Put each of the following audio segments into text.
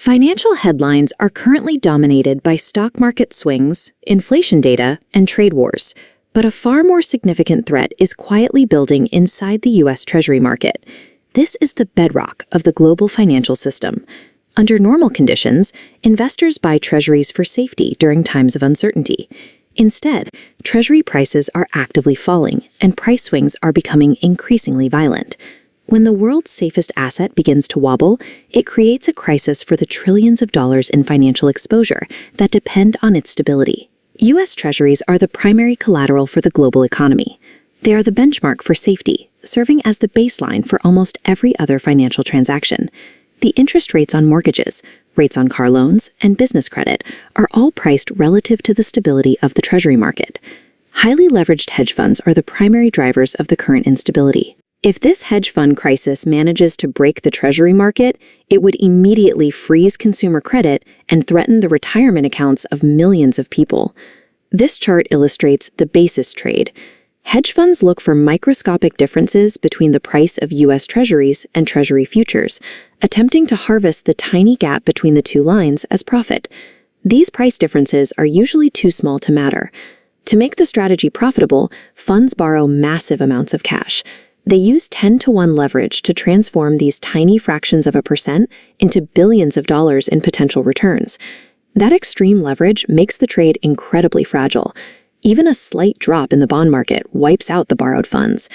Financial headlines are currently dominated by stock market swings, inflation data, and trade wars, but a far more significant threat is quietly building inside the U.S. Treasury market. This is the bedrock of the global financial system. Under normal conditions, investors buy treasuries for safety during times of uncertainty. Instead, treasury prices are actively falling, and price swings are becoming increasingly violent. When the world's safest asset begins to wobble, it creates a crisis for the trillions of dollars in financial exposure that depend on its stability. U.S. Treasuries are the primary collateral for the global economy. They are the benchmark for safety, serving as the baseline for almost every other financial transaction. The interest rates on mortgages, rates on car loans, and business credit are all priced relative to the stability of the Treasury market. Highly leveraged hedge funds are the primary drivers of the current instability. If this hedge fund crisis manages to break the Treasury market, it would immediately freeze consumer credit and threaten the retirement accounts of millions of people. This chart illustrates the basis trade. Hedge funds look for microscopic differences between the price of U.S. Treasuries and Treasury futures, attempting to harvest the tiny gap between the two lines as profit. These price differences are usually too small to matter. To make the strategy profitable, funds borrow massive amounts of cash. They use 10-to-1 leverage to transform these tiny fractions of a percent into billions of dollars in potential returns. That extreme leverage makes the trade incredibly fragile. Even a slight drop in the bond market wipes out the borrowed funds.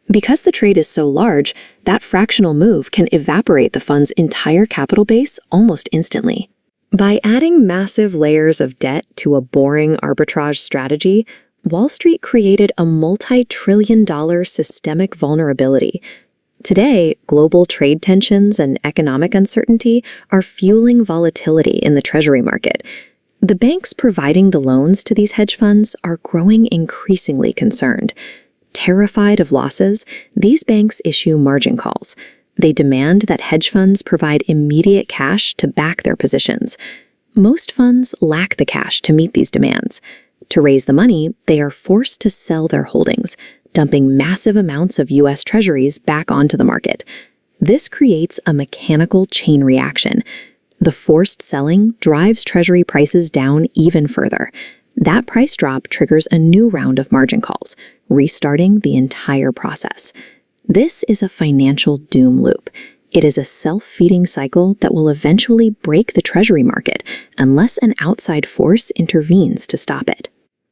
Because the trade is so large, that fractional move can evaporate the fund's entire capital base almost instantly. By adding massive layers of debt to a boring arbitrage strategy, Wall Street created a multi-trillion-dollar systemic vulnerability. Today, global trade tensions and economic uncertainty are fueling volatility in the Treasury market. The banks providing the loans to these hedge funds are growing increasingly concerned. Terrified of losses, these banks issue margin calls. They demand that hedge funds provide immediate cash to back their positions. Most funds lack the cash to meet these demands. To raise the money, they are forced to sell their holdings, dumping massive amounts of U.S. Treasuries back onto the market. This creates a mechanical chain reaction. The forced selling drives Treasury prices down even further. That price drop triggers a new round of margin calls, restarting the entire process. This is a financial doom loop. It is a self-feeding cycle that will eventually break the Treasury market unless an outside force intervenes to stop it.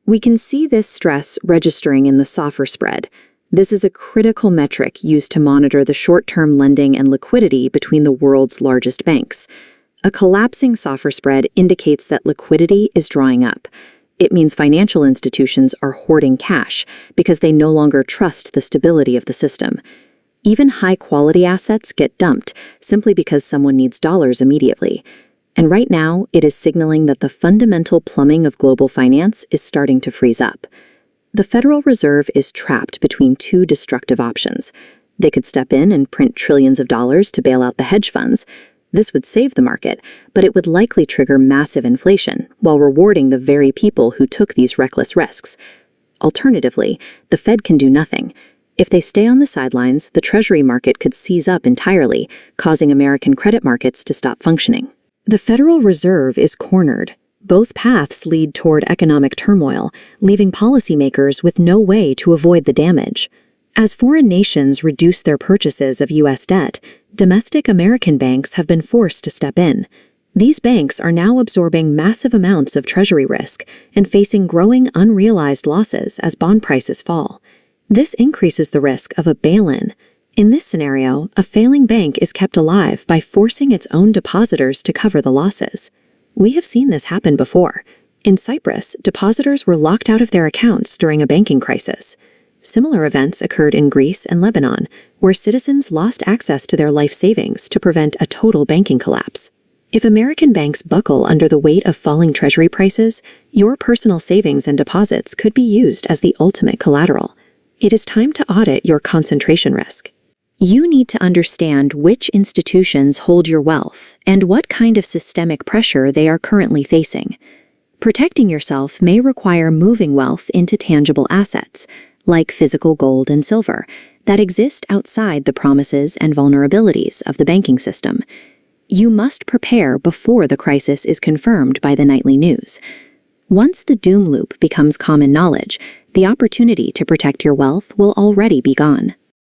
We can see this stress registering in the SOFR spread. This is a critical metric used to monitor the short-term lending and liquidity between the world's largest banks. A collapsing SOFR spread indicates that liquidity is drying up. It means financial institutions are hoarding cash because they no longer trust the stability of the system. Even high-quality assets get dumped simply because someone needs dollars immediately. And right now, it is signaling that the fundamental plumbing of global finance is starting to freeze up. The Federal Reserve is trapped between two destructive options. They could step in and print trillions of dollars to bail out the hedge funds. This would save the market, but it would likely trigger massive inflation while rewarding the very people who took these reckless risks. Alternatively, the Fed can do nothing. If they stay on the sidelines, the Treasury market could seize up entirely, causing American credit markets to stop functioning. The Federal Reserve is cornered. Both paths lead toward economic turmoil, leaving policymakers with no way to avoid the damage. As foreign nations reduce their purchases of U.S. debt, domestic American banks have been forced to step in. These banks are now absorbing massive amounts of Treasury risk and facing growing unrealized losses as bond prices fall. This increases the risk of a bail-in. In this scenario, a failing bank is kept alive by forcing its own depositors to cover the losses. We have seen this happen before. In Cyprus, depositors were locked out of their accounts during a banking crisis. Similar events occurred in Greece and Lebanon, where citizens lost access to their life savings to prevent a total banking collapse. If American banks buckle under the weight of falling Treasury prices, your personal savings and deposits could be used as the ultimate collateral. It is time to audit your concentration risk. You need to understand which institutions hold your wealth and what kind of systemic pressure they are currently facing. Protecting yourself may require moving wealth into tangible assets, like physical gold and silver, that exist outside the promises and vulnerabilities of the banking system. You must prepare before the crisis is confirmed by the nightly news. Once the doom loop becomes common knowledge, the opportunity to protect your wealth will already be gone.